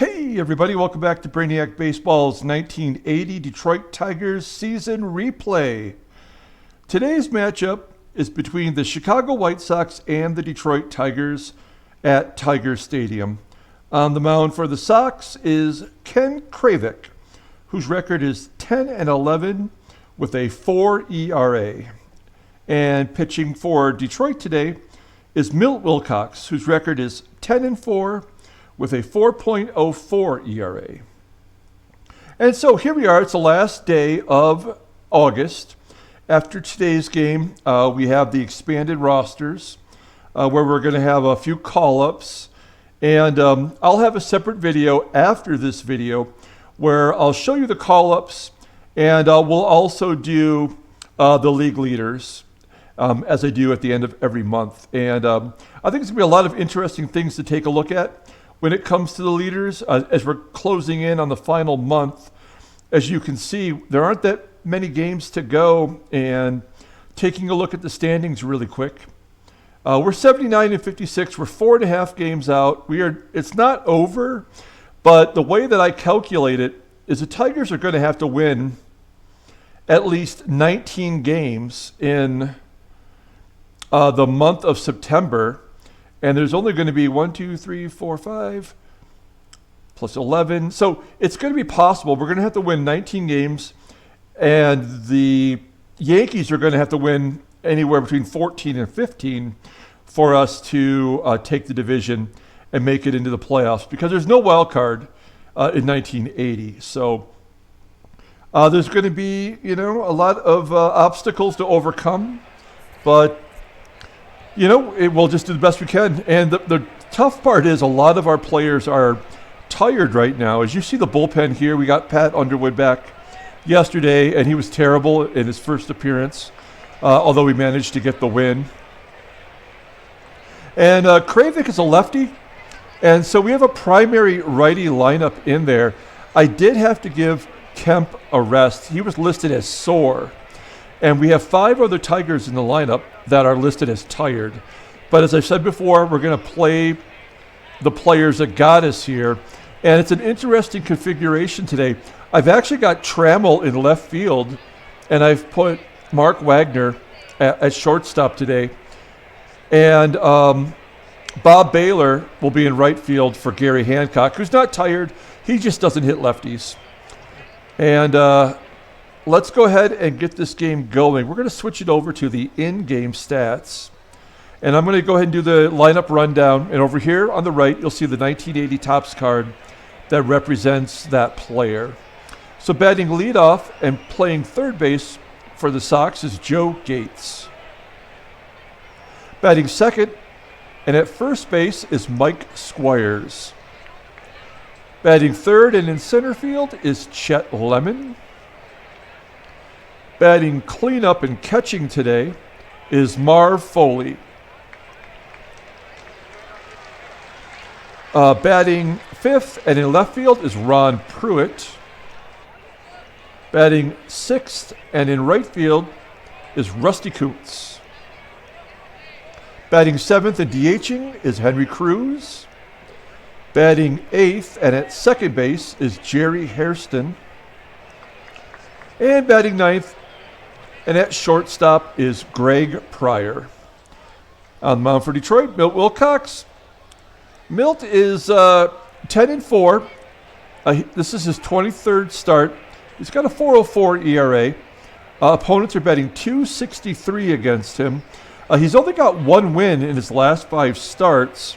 Hey everybody, welcome back to Brainiac Baseball's 1980 Detroit Tigers season replay. Today's matchup is between the Chicago White Sox and the Detroit Tigers at Tiger Stadium. On the mound for the Sox is Ken Kravec, whose record is 10-11 with a 4 ERA. And pitching for Detroit today is Milt Wilcox, whose record is 10-4 with a 4.04 ERA. And so here we are. It's the last day of August. After today's game, we have the expanded rosters where we're going to have a few call-ups. And I'll have a separate video after this video where I'll show you the call-ups, and we'll also do the league leaders as I do at the end of every month. And I think it's going to be a lot of interesting things to take a look at when it comes to the leaders, as we're closing in on the final month. As you can see, there aren't that many games to go, and taking a look at the standings really quick. We're 79-56. We're 4.5 games out. It's not over, but the way that I calculate it is the Tigers are going to have to win at least 19 games in the month of September. And there's only going to be 1, 2, 3, 4, 5, plus 11. So it's going to be possible. We're going to have to win 19 games, and the Yankees are going to have to win anywhere between 14 and 15 for us to take the division and make it into the playoffs, because there's no wild card in 1980. So there's going to be, a lot of obstacles to overcome, but we'll just do the best we can. And the tough part is a lot of our players are tired right now. As you see the bullpen here, we got Pat Underwood back yesterday, and he was terrible in his first appearance, although we managed to get the win. And Kravik is a lefty, and so we have a primary righty lineup in there. I did have to give Kemp a rest. He was listed as sore. And we have 5 other Tigers in the lineup that are listed as tired. But as I said before, we're going to play the players that got us here. And it's an interesting configuration today. I've actually got Trammell in left field, and I've put Mark Wagner at shortstop today. And Bob Baylor will be in right field for Gary Hancock, who's not tired. He just doesn't hit lefties. And let's go ahead and get this game going. We're going to switch it over to the in-game stats. And I'm going to go ahead and do the lineup rundown. And over here on the right, you'll see the 1980 Topps card that represents that player. So batting leadoff and playing third base for the Sox is Joe Gates. Batting second and at first base is Mike Squires. Batting third and in center field is Chet Lemon. Batting cleanup and catching today is Marv Foley. Batting fifth and in left field is Ron Pruitt. Batting sixth and in right field is Rusty Coots. Batting seventh and DHing is Henry Cruz. Batting eighth and at second base is Jerry Hairston. And batting ninth and at shortstop is Greg Pryor. On the mound for Detroit, Milt Wilcox. Milt is 10-4. This is his 23rd start. He's got a 4.04 ERA. Opponents are batting .263 against him. He's only got 1 win in his last 5 starts.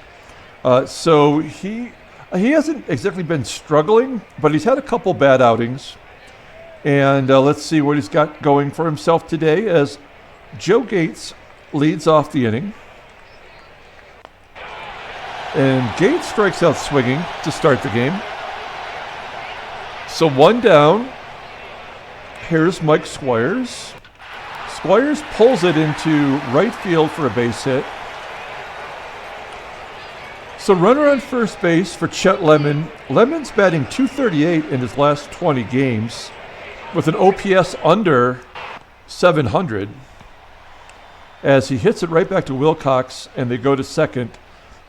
So he hasn't exactly been struggling, but he's had a couple bad outings. And let's see what he's got going for himself today as Joe Gates leads off the inning. And Gates strikes out swinging to start the game. So 1 down. Here's Mike Squires. Squires pulls it into right field for a base hit. So runner on first base for Chet Lemon. Lemon's batting .238 in his last 20 games with an OPS under 700 as he hits it right back to Wilcox, and they go to second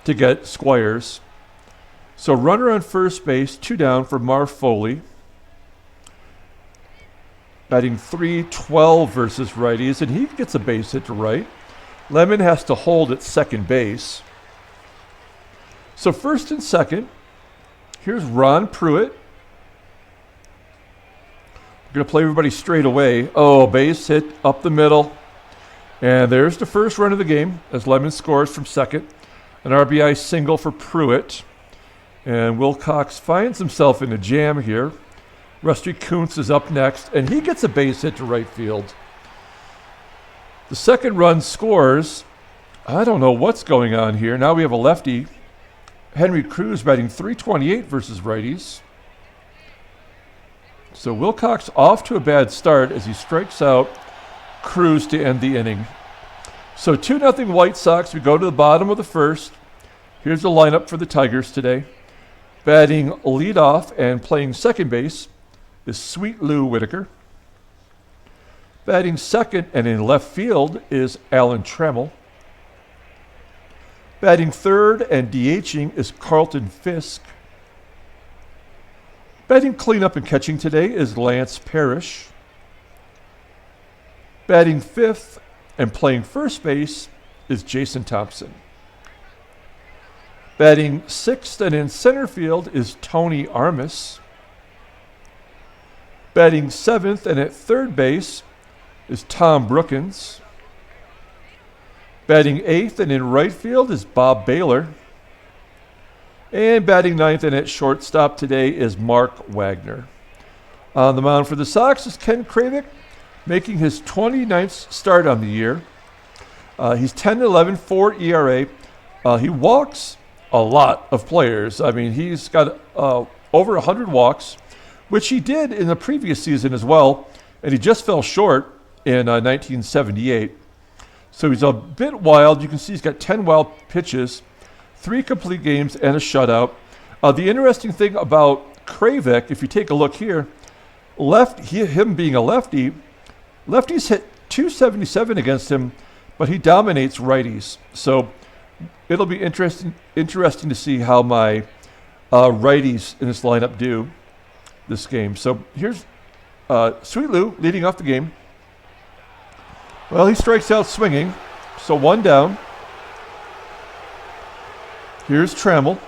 to get Squires. So runner on first base, 2 down for Marv Foley. Batting .312 versus righties, and he gets a base hit to right. Lemon has to hold at second base. So first and second, here's Ron Pruitt. We're going to play everybody straight away. Oh, base hit up the middle. And there's the first run of the game as Lemon scores from second. An RBI single for Pruitt. And Wilcox finds himself in a jam here. Rusty Kuntz is up next, and he gets a base hit to right field. The second run scores. I don't know what's going on here. Now we have a lefty. Henry Cruz batting .328 versus righties. So Wilcox off to a bad start as he strikes out Cruz to end the inning. So 2-0 White Sox. We go to the bottom of the first. Here's the lineup for the Tigers today. Batting leadoff and playing second base is Sweet Lou Whitaker. Batting second and in left field is Alan Trammell. Batting third and DHing is Carlton Fisk. Batting cleanup and catching today is Lance Parrish. Batting fifth and playing first base is Jason Thompson. Batting sixth and in center field is Tony Armas. Batting seventh and at third base is Tom Brookins. Batting eighth and in right field is Bob Baylor. And batting ninth and at shortstop today is Mark Wagner. On the mound for the Sox is Ken Kravik, making his 29th start on the year. He's 10-11, 4 ERA. He walks a lot of players. I mean, he's got over 100 walks, which he did in the previous season as well, and he just fell short in 1978. So he's a bit wild. You can see he's got 10 wild pitches, 3 complete games, and a shutout. The interesting thing about Kravik, if you take a look here, him being a lefty, lefties hit .277 against him, but he dominates righties. So it'll be interesting to see how my righties in this lineup do this game. So here's Sweet Lou leading off the game. Well, he strikes out swinging, so 1 down. Here's Trammell,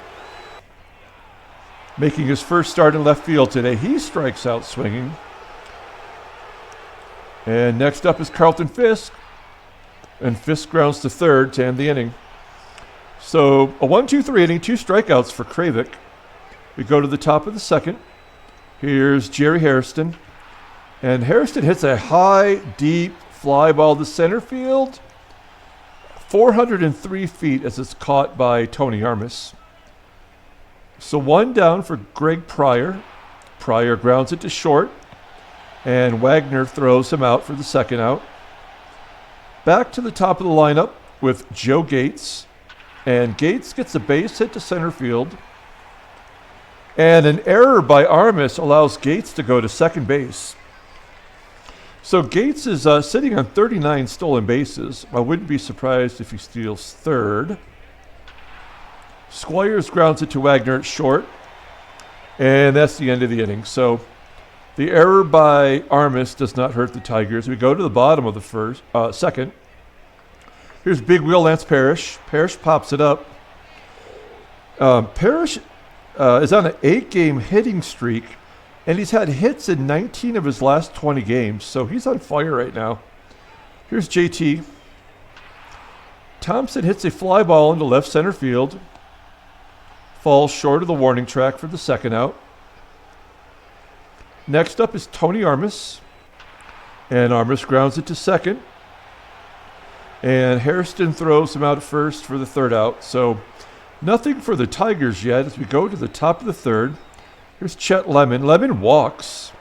making his first start in left field today. He strikes out swinging. And next up is Carlton Fisk, and Fisk grounds to third to end the inning. So a 1-2-3 inning, 2 strikeouts for Kravik. We go to the top of the second. Here's Jerry Hairston. And Hairston hits a high, deep fly ball to center field. 403 feet as it's caught by Tony Armas. So 1 down for Greg Pryor. Pryor grounds it to short. And Wagner throws him out for the second out. Back to the top of the lineup with Joe Gates. And Gates gets a base hit to center field. And an error by Armas allows Gates to go to second base. So Gates is sitting on 39 stolen bases. I wouldn't be surprised if he steals third. Squires grounds it to Wagner at short. And that's the end of the inning. So the error by Armas does not hurt the Tigers. We go to the bottom of the second. Here's big wheel Lance Parrish. Parrish pops it up. Parrish is on an 8-game hitting streak, and he's had hits in 19 of his last 20 games, so he's on fire right now. Here's JT. Thompson hits a fly ball into left center field. Falls short of the warning track for the second out. Next up is Tony Armas. And Armas grounds it to second. And Hairston throws him out at first for the third out. So nothing for the Tigers yet as we go to the top of the third. Here's Chet Lemon. Lemon walks.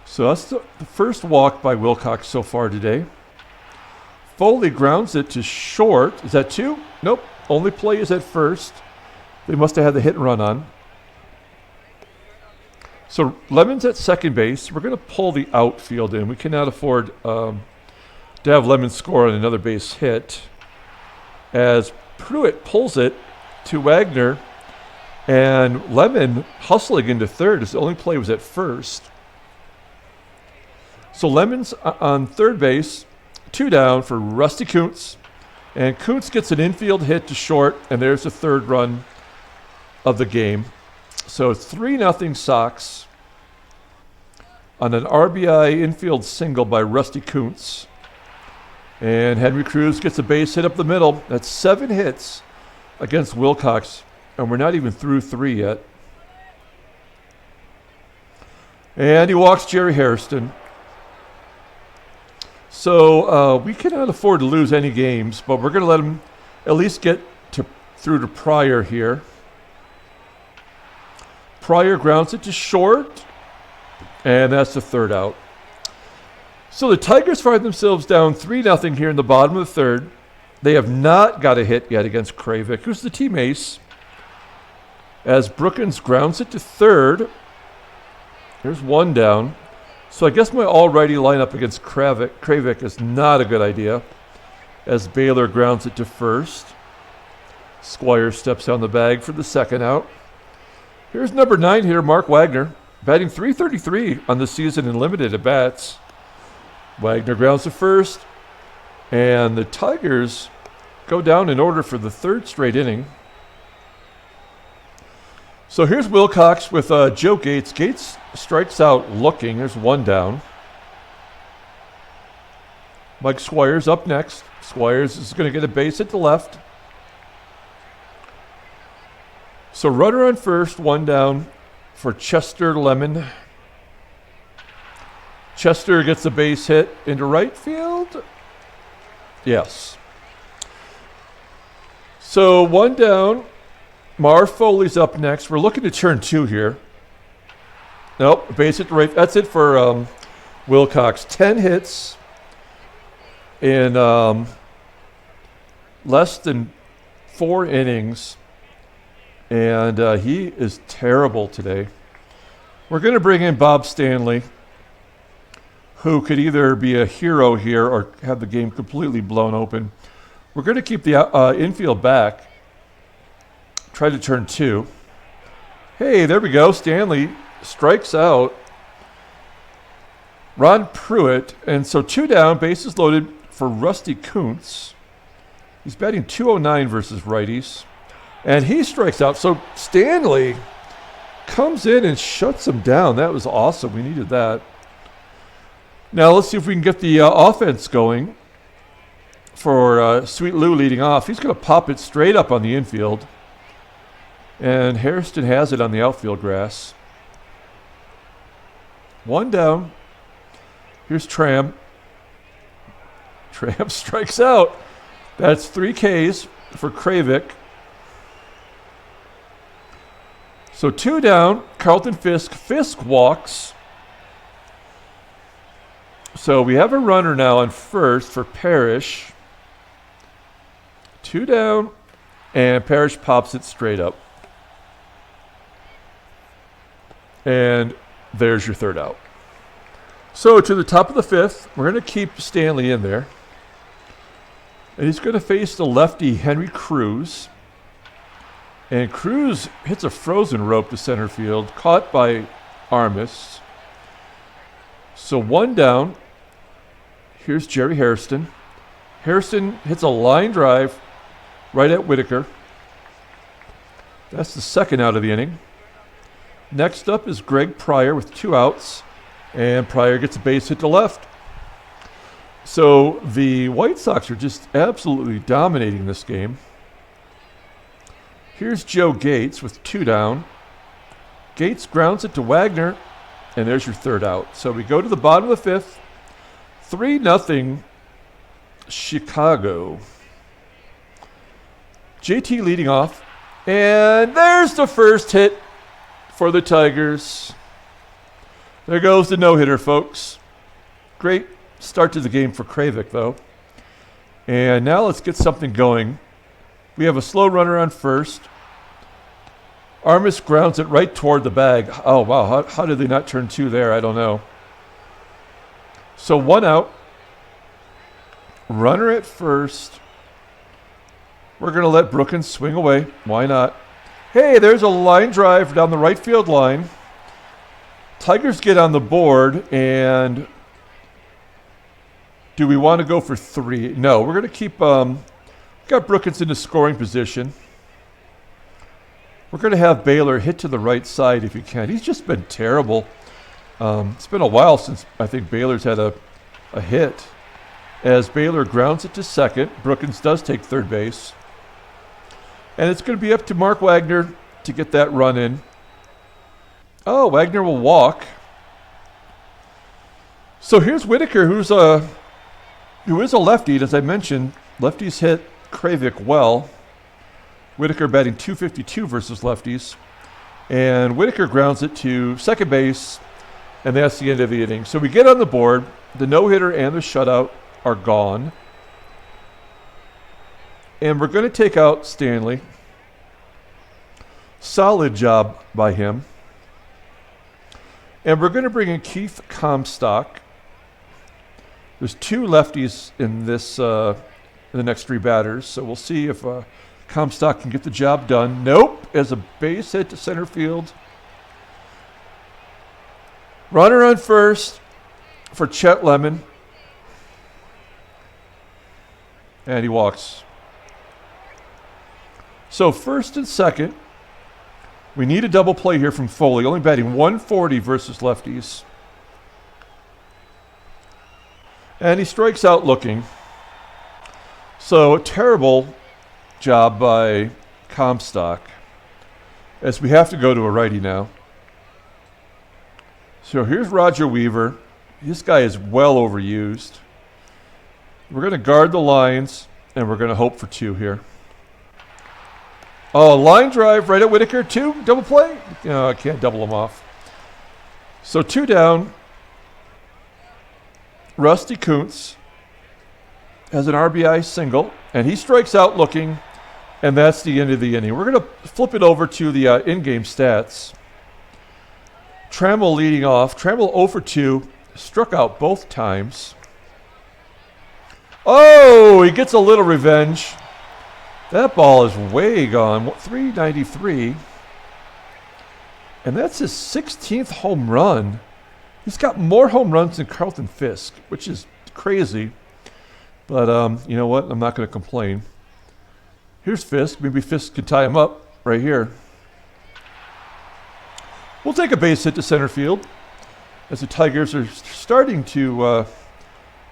So that's the first walk by Wilcox so far today. Foley grounds it to short. Is that 2? Nope. Only play is at first. They must have had the hit and run on. So Lemon's at second base. We're going to pull the outfield in. We cannot afford to have Lemon score on another base hit. As Pruitt pulls it to Wagner. And Lemon hustling into third. His only play was at first. So Lemon's on third base. 2 down for Rusty Kuntz. And Kuntz gets an infield hit to short. And there's the third run of the game. So 3-0 Sox on an RBI infield single by Rusty Kuntz. And Henry Cruz gets a base hit up the middle. That's 7 hits against Wilcox. And we're not even through 3 yet. And he walks Jerry Hairston. So we cannot afford to lose any games, but we're going to let him at least get through to Pryor here. Pryor grounds it to short, and that's the third out. So the Tigers find themselves down 3-0 here in the bottom of the third. They have not got a hit yet against Kravik, who's the team ace. As Brookins grounds it to third. There's 1 down. So I guess my all-righty lineup against Kravik is not a good idea. As Baylor grounds it to first. Squire steps down the bag for the second out. Here's number 9 hitter Mark Wagner, batting .333 on the season in limited at-bats. Wagner grounds to first. And the Tigers go down in order for the third straight inning. So here's Wilcox with Joe Gates. Gates strikes out looking. There's 1 down. Mike Squires up next. Squires is going to get a base hit to left. So runner on first, 1 down for Chester Lemon. Chester gets a base hit into right field. Yes. So 1 down. Marv Foley's up next. We're looking to turn 2 here. Nope, base hit to right. That's it for Wilcox. 10 hits in less than 4 innings. And he is terrible today. We're going to bring in Bob Stanley, who could either be a hero here or have the game completely blown open. We're going to keep the infield back. Try to turn 2. Hey, there we go. Stanley strikes out Ron Pruitt. And so 2 down, bases loaded for Rusty Kuntz. He's batting .209 versus righties. And he strikes out. So Stanley comes in and shuts him down. That was awesome. We needed that. Now let's see if we can get the offense going for Sweet Lou leading off. He's going to pop it straight up on the infield. And Hairston has it on the outfield grass. 1 down. Here's Tram. Tram strikes out. That's 3 Ks for Kravik. So 2 down. Carlton Fisk. Fisk walks. So we have a runner now on first for Parrish. 2 down. And Parrish pops it straight up. And there's your third out. So to the top of the 5th, we're going to keep Stanley in there. And he's going to face the lefty Henry Cruz. And Cruz hits a frozen rope to center field, caught by Armas. So 1 down. Here's Jerry Hairston. Hairston hits a line drive right at Whitaker. That's the second out of the inning. Next up is Greg Pryor with 2 outs, and Pryor gets a base hit to left. So the White Sox are just absolutely dominating this game. Here's Joe Gates with 2 down. Gates grounds it to Wagner, and there's your third out. So we go to the bottom of the 5th. 3-0 Chicago. JT leading off, and there's the first hit for the Tigers. There goes the no-hitter, folks. Great start to the game for Kravik, though. And now let's get something going. We have a slow runner on first. Armas grounds it right toward the bag. Oh, wow. How did they not turn 2 there? I don't know. So 1 out. Runner at first. We're going to let Brookins swing away. Why not? Hey, there's a line drive down the right field line. Tigers get on the board, and do we want to go for 3? No, we're going to keep got Brookins in the scoring position. We're going to have Baylor hit to the right side if he can. He's just been terrible. It's been a while since I think Baylor's had a hit. As Baylor grounds it to second, Brookins does take third base. And it's going to be up to Mark Wagner to get that run in. Oh, Wagner will walk. So here's Whitaker, who is a lefty. As I mentioned, lefties hit Kravik well. Whitaker batting .252 versus lefties. And Whitaker grounds it to second base, and that's the end of the inning. So we get on the board. The no-hitter and the shutout are gone. And we're going to take out Stanley. Solid job by him. And we're going to bring in Keith Comstock. There's 2 lefties in this in the next 3 batters, so we'll see if Comstock can get the job done. Nope, as a base hit to center field. Runner on first for Chet Lemon. And he walks. So first and second, we need a double play here from Foley, only batting .140 versus lefties. And he strikes out looking. So terrible job by Comstock, as we have to go to a righty now. So here's Roger Weaver. This guy is well overused. We're going to guard the lines, and we're going to hope for 2 here. Oh, line drive right at Whitaker, 2, double play. No, I can't double them off. So 2 down. Rusty Kuntz has an RBI single, and he strikes out looking, and that's the end of the inning. We're going to flip it over to the in-game stats. Trammell leading off. Trammell 0 for 2, struck out both times. Oh, he gets a little revenge. That ball is way gone. 393. And that's his 16th home run. He's got more home runs than Carlton Fisk, which is crazy. But you know what? I'm not going to complain. Here's Fisk. Maybe Fisk can tie him up right here. We'll take a base hit to center field as the Tigers are starting to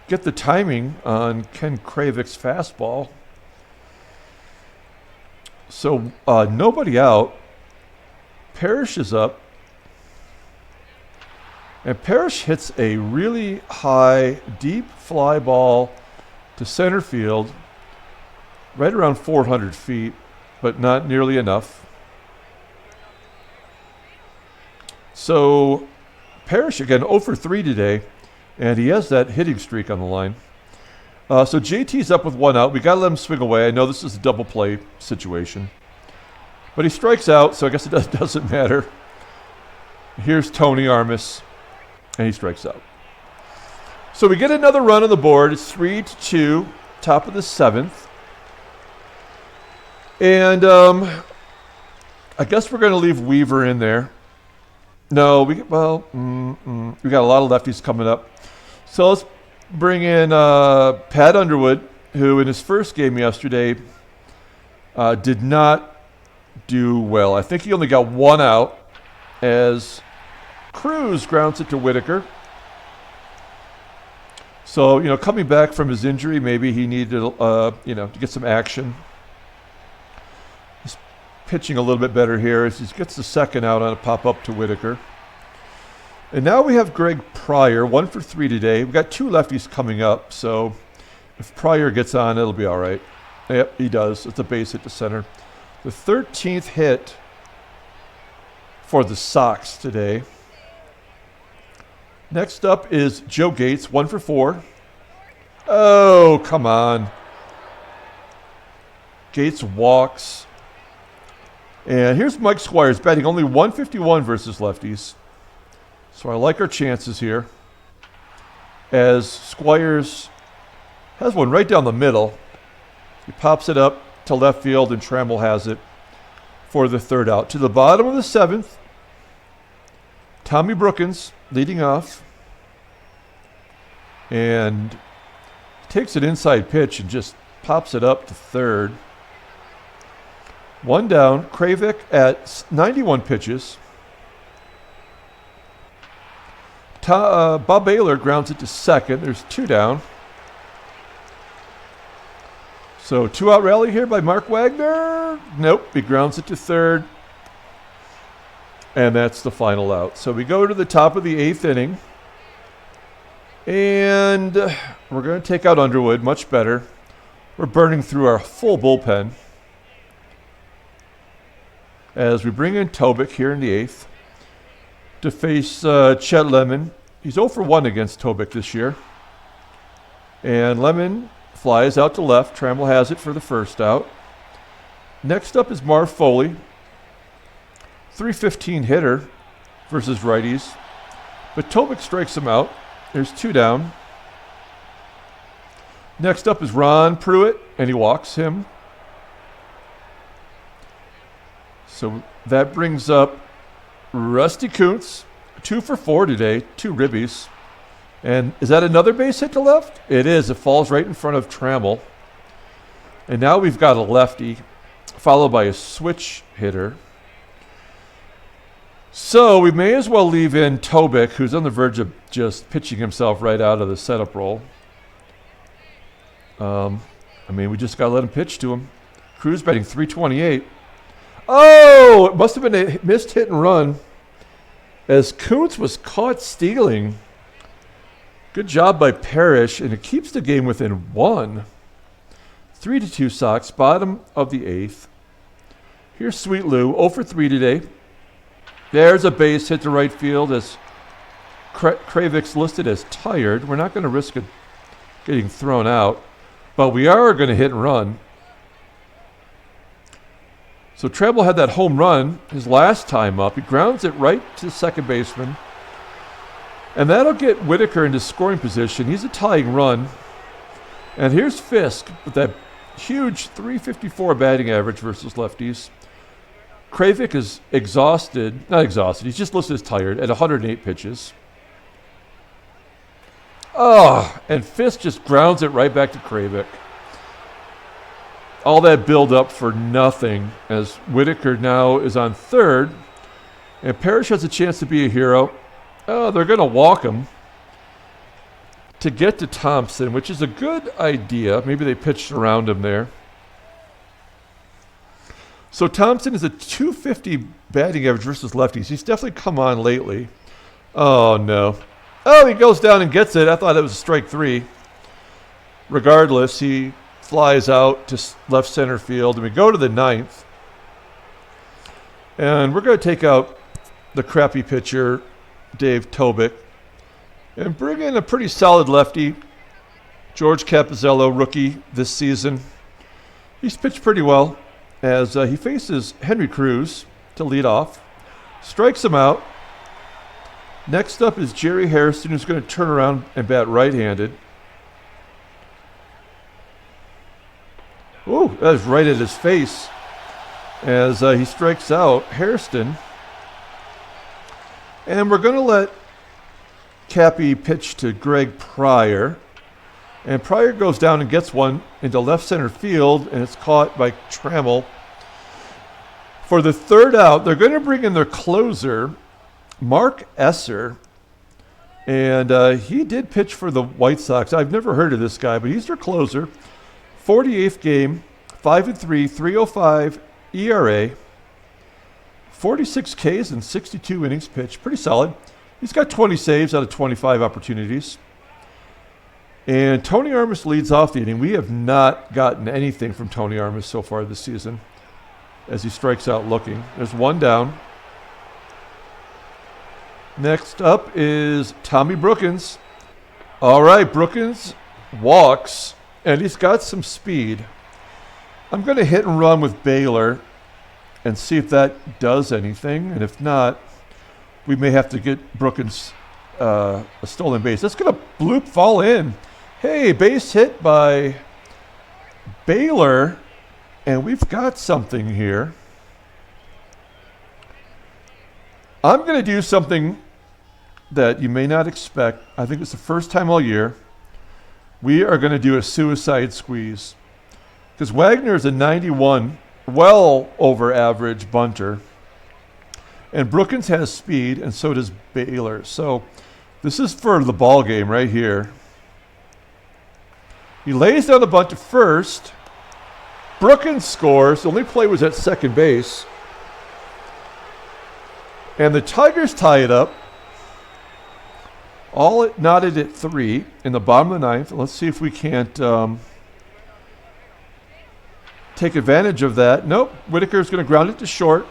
get the timing on Ken Kravik's fastball. So nobody out. Parrish is up. And Parrish hits a really high, deep fly ball to center field, right around 400 feet, but not nearly enough. So Parrish, again, 0 for 3 today, and he has that hitting streak on the line. So JT's up with 1 out. We got to let him swing away. I know this is a double play situation. But he strikes out, so I guess it doesn't matter. Here's Tony Armas, and he strikes out. So we get another run on the board. It's 3-2, top of the 7th. And I guess we're going to leave Weaver in there. No, we got a lot of lefties coming up. So let's bring in Pat Underwood, who in his first game yesterday did not do well. I think he only got 1 out as Cruz grounds it to Whitaker. So, coming back from his injury, maybe he needed, to get some action. He's pitching a little bit better here as he gets the second out on a pop-up to Whitaker. And now we have Greg Pryor, 1 for 3 today. We've got 2 lefties coming up, so if Pryor gets on, it'll be all right. Yep, he does. It's a base hit to center. The 13th hit for the Sox today. Next up is Joe Gates, 1 for 4. Oh, come on. Gates walks. And here's Mike Squires batting only .151 versus lefties. So I like our chances here, as Squires has one right down the middle. He pops it up to left field, and Trammell has it for the third out. To the bottom of the seventh, Tommy Brookins leading off. And takes an inside pitch and just pops it up to third. One down. Kravik at 91 pitches. Bob Baylor grounds it to second. There's two down. So 2-out rally here by Mark Wagner. Nope, he grounds it to third. And that's the final out. So we go to the top of the eighth inning. And we're going to take out Underwood, much better. We're burning through our full bullpen. As we bring in Kravik here in the eighth to face Chet Lemon. He's 0 for 1 against Kravik this year. And Lemon flies out to left. Trammell has it for the first out. Next up is Marv Foley. .315 hitter versus righties. But Kravik strikes him out. There's two down. Next up is Ron Pruitt, and he walks him. So that brings up Rusty Kuntz, 2 for 4 today, 2 ribbies. And is that another base hit to left? It is. It falls right in front of Trammell. And now we've got a lefty, followed by a switch hitter. So we may as well leave in Kravik, who's on the verge of just pitching himself right out of the setup role. We just got to let him pitch to him. Cruz batting .328. Oh, it must have been a missed hit and run as Kuntz was caught stealing. Good job by Parrish, and it keeps the game within 1. 3-2 Sox, bottom of the eighth. Here's Sweet Lou, 0 for 3 today. There's a base hit to right field as Kravik's listed as tired. We're not going to risk it getting thrown out, but we are going to hit and run. So Trammell had that home run his last time up. He grounds it right to the second baseman. And that'll get Whitaker into scoring position. He's a tying run. And here's Fisk with that huge .354 batting average versus lefties. Kravik is not exhausted, he's just listed as tired at 108 pitches. Oh, and Fisk just grounds it right back to Kravik. All that build up for nothing as Whitaker now is on third. And Parrish has a chance to be a hero. Oh, they're going to walk him to get to Thompson, which is a good idea. Maybe they pitched around him there. So Thompson is a .250 batting average versus lefties. He's definitely come on lately. Oh, no. Oh, he goes down and gets it. I thought it was a strike 3. Regardless, he flies out to left center field. And we go to the ninth. And we're going to take out the crappy pitcher, Dave Kravik, and bring in a pretty solid lefty, George Capizzello, rookie this season. He's pitched pretty well as he faces Henry Cruz to lead off. Strikes him out. Next up is Jerry Harrison, who's going to turn around and bat right-handed. Ooh, that was right at his face as he strikes out Hairston. And we're going to let Cappy pitch to Greg Pryor. And Pryor goes down and gets one into left center field, and it's caught by Trammell. For the third out, they're going to bring in their closer, Mark Esser. And he did pitch for the White Sox. I've never heard of this guy, but he's their closer. 48th game, 5-3, 3.05 ERA. 46 Ks and 62 innings pitched. Pretty solid. He's got 20 saves out of 25 opportunities. And Tony Armas leads off the inning. We have not gotten anything from Tony Armas so far this season as he strikes out looking. There's one down. Next up is Tommy Brookins. All right, Brookins walks, and he's got some speed. I'm going to hit and run with Baylor and see if that does anything. And if not, we may have to get Brookins a stolen base. That's going to bloop fall in. Hey, base hit by Baylor. And we've got something here. I'm going to do something that you may not expect. I think it's the first time all year. We are going to do a suicide squeeze. Because Wagner is a 91, well over average bunter. And Brookins has speed, and so does Baylor. So this is for the ball game right here. He lays down the bunt to first. Brookins scores. The only play was at second base. And the Tigers tie it up. All knotted at 3 in the bottom of the ninth. Let's see if we can't take advantage of that. Nope. Whitaker's going to ground it to short.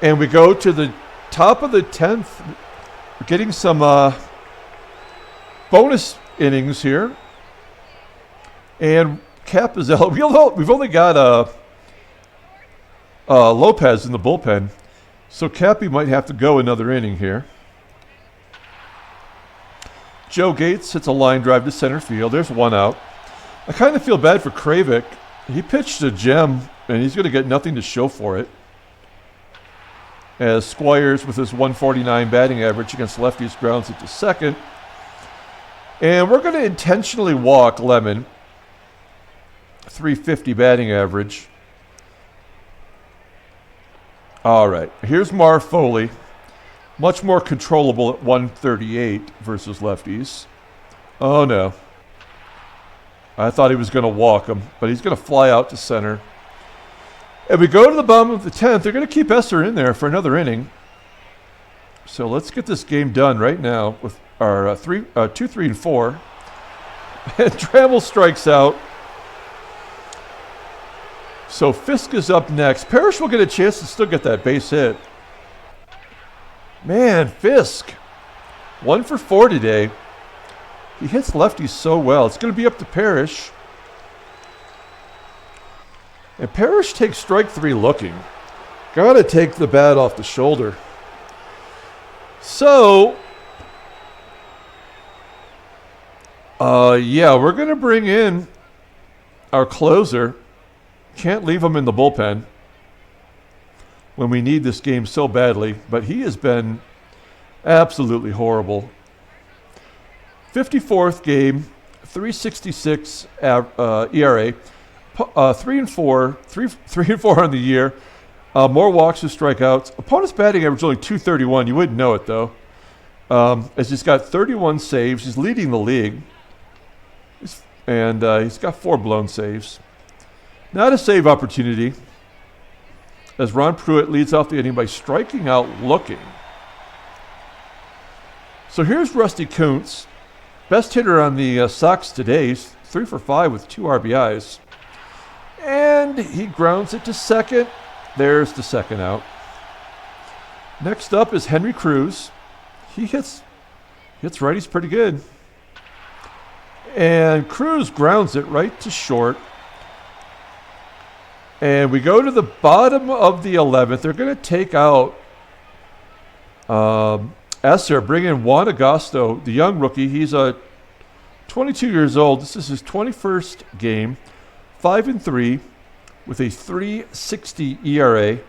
And we go to the top of the 10th. We're getting some bonus innings here. And Capizella, we've only got Lopez in the bullpen. So Cappy might have to go another inning here. Joe Gates hits a line drive to center field. There's one out. I kind of feel bad for Kravik. He pitched a gem, and he's going to get nothing to show for it. As Squires, with his 149 batting average against lefties, grounds it to second. And we're going to intentionally walk Lemon. 350 batting average. All right, here's Mar Foley. Much more controllable at 138 versus lefties. Oh, no. I thought he was going to walk him, but he's going to fly out to center. And we go to the bottom of the 10th. They're going to keep Esser in there for another inning. So let's get this game done right now with our 2, 3, and 4. And Trammell strikes out. So Fisk is up next. Parrish will get a chance to still get that base hit. Man, Fisk. 1 for 4 today. He hits lefties so well. It's going to be up to Parrish. And Parrish takes strike 3 looking. Got to take the bat off the shoulder. So, yeah, we're going to bring in our closer. Can't leave him in the bullpen when we need this game so badly, but he has been absolutely horrible. 54th game, 3.66 ERA, 3 and 4 on the year. More walks than strikeouts. Opponent's batting average only 231. You wouldn't know it though. As he's got 31 saves, he's leading the league, and he's got 4 blown saves. Not a save opportunity, as Ron Pruitt leads off the inning by striking out looking. So here's Rusty Kuntz, best hitter on the Sox today. He's 3 for 5 with 2 RBIs. And he grounds it to second. There's the second out. Next up is Henry Cruz. He hits righties pretty good. And Cruz grounds it right to short. And we go to the bottom of the 11th. They're going to take out Esser, bring in Juan Agosto, the young rookie. He's 22 years old. This is his 21st game. 5 and 3 with a 3.60 ERA,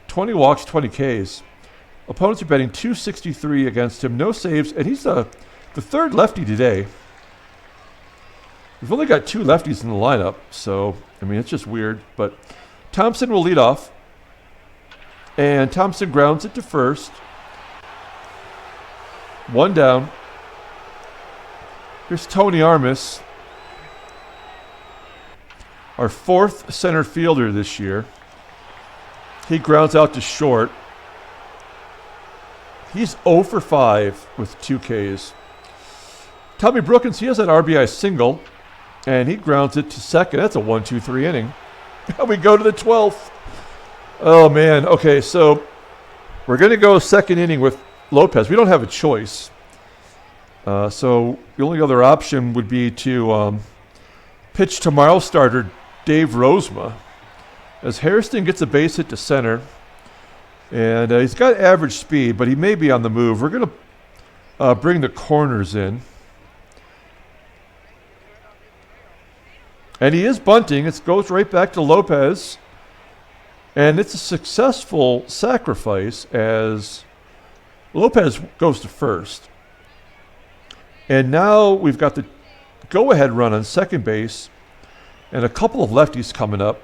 20 walks, 20 Ks. Opponents are betting 263 against him. No saves, and he's the third lefty today. We've only got 2 lefties in the lineup, so, I mean, it's just weird. But Thompson will lead off. And Thompson grounds it to first. 1 down. Here's Tony Armas, our 4th center fielder this year. He grounds out to short. He's 0 for 5 with 2 Ks. Tommy Brookins, he has an RBI single. And he grounds it to second. That's a 1-2-3 inning. We go to the 12th. Oh, man. Okay, so we're going to go second inning with Lopez. We don't have a choice. So the only other option would be to pitch tomorrow's starter, Dave Rozema, as Hairston gets a base hit to center. And he's got average speed, but he may be on the move. We're going to bring the corners in. And he is bunting. It goes right back to Lopez. And it's a successful sacrifice as Lopez goes to first. And now we've got the go-ahead run on second base and a couple of lefties coming up.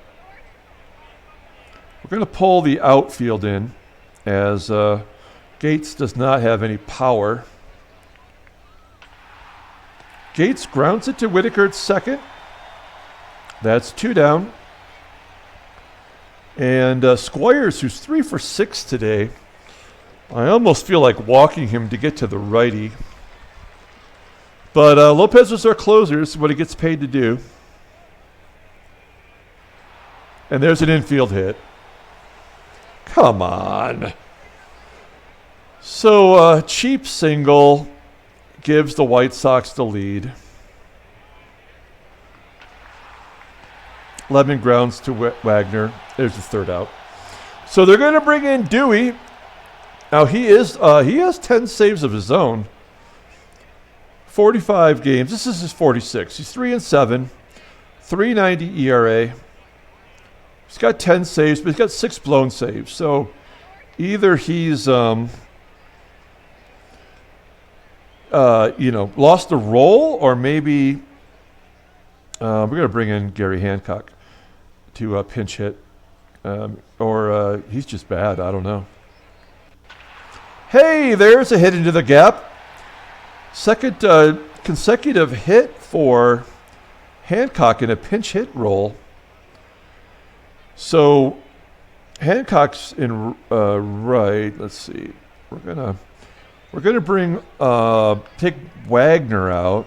We're going to pull the outfield in as Gates does not have any power. Gates grounds it to Whitaker at second. That's 2 down. And Squires, who's 3 for 6 today, I almost feel like walking him to get to the righty. But Lopez was our closer. This is what he gets paid to do. And there's an infield hit. Come on. So cheap single gives the White Sox the lead. Lemon grounds to Wagner. There's the third out. So they're going to bring in Dewey. Now he has 10 saves of his own. 45 games. This is his 46. He's 3-7, 3.90 ERA. He's got 10 saves, but he's got 6 blown saves. So either he's lost the role, or maybe we're going to bring in Gary Hancock to pinch hit, or he's just bad. I don't know. Hey, there's a hit into the gap. Second consecutive hit for Hancock in a pinch hit role. So Hancock's in right. Let's see. We're gonna bring take Wagner out,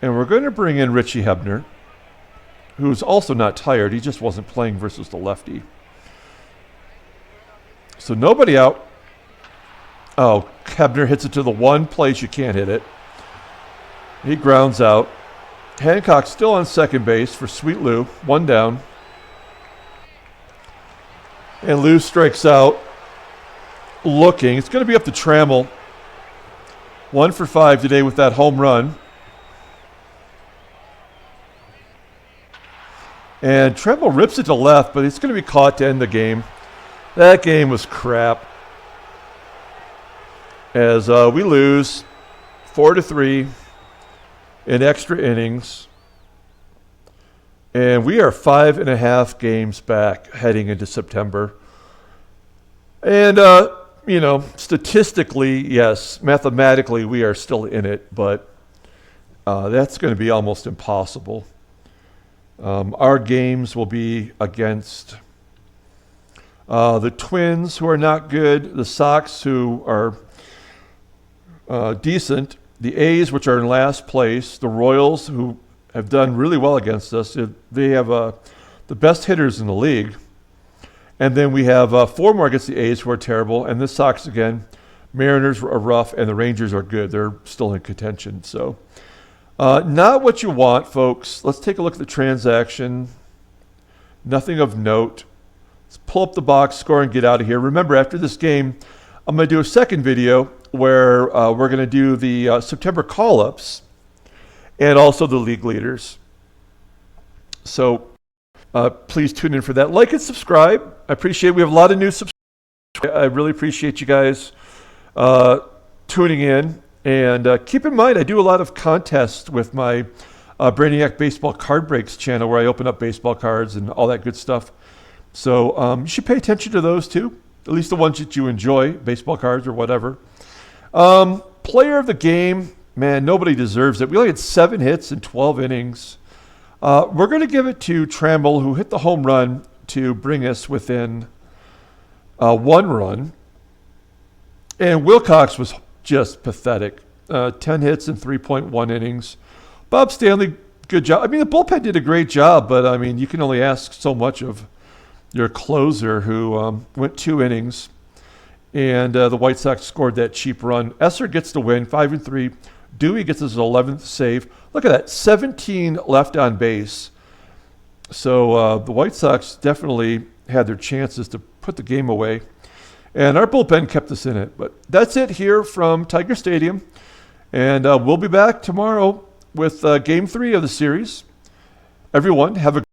and we're going to bring in Richie Hebner, who's also not tired. He just wasn't playing versus the lefty. So nobody out. Oh, Hebner hits it to the one place you can't hit it. He grounds out. Hancock's still on second base for Sweet Lou. 1 down. And Lou strikes out. Looking. It's going to be up to Trammell. 1 for 5 today with that home run. And Trammell rips it to left, but it's going to be caught to end the game. That game was crap. As we lose 4-3 in extra innings. And we are 5.5 games back heading into September. And, statistically, yes, mathematically we are still in it, but that's going to be almost impossible. Our games will be against the Twins, who are not good, the Sox, who are decent, the A's, which are in last place, the Royals, who have done really well against us. They have the best hitters in the league. And then we have 4 more against the A's, who are terrible, and the Sox again. Mariners are rough, and the Rangers are good. They're still in contention. So not what you want, folks. Let's take a look at the transaction. Nothing of note. Let's pull up the box score and get out of here. Remember, after this game, I'm going to do a second video where we're going to do the September call-ups and also the league leaders. So please tune in for that. Like and subscribe. I appreciate it. We have a lot of new subscribers. I really appreciate you guys tuning in. And keep in mind, I do a lot of contests with my Brainiac Baseball Card Breaks channel, where I open up baseball cards and all that good stuff. So you should pay attention to those too, at least the ones that you enjoy, baseball cards or whatever. Player of the game, man, nobody deserves it. We only had 7 hits in 12 innings. We're going to give it to Trammell, who hit the home run to bring us within 1 run. And Wilcox was just pathetic. 10 hits in 3.1 innings. Bob Stanley, good job. I mean, the bullpen did a great job, but I mean, you can only ask so much of your closer, who went 2 innings. And the White Sox scored that cheap run. Esser gets the win, 5-3. Dewey gets his 11th save. Look at that, 17 left on base. So the White Sox definitely had their chances to put the game away. And our bullpen kept us in it. But that's it here from Tiger Stadium. And we'll be back tomorrow with Game 3 of the series. Everyone, have a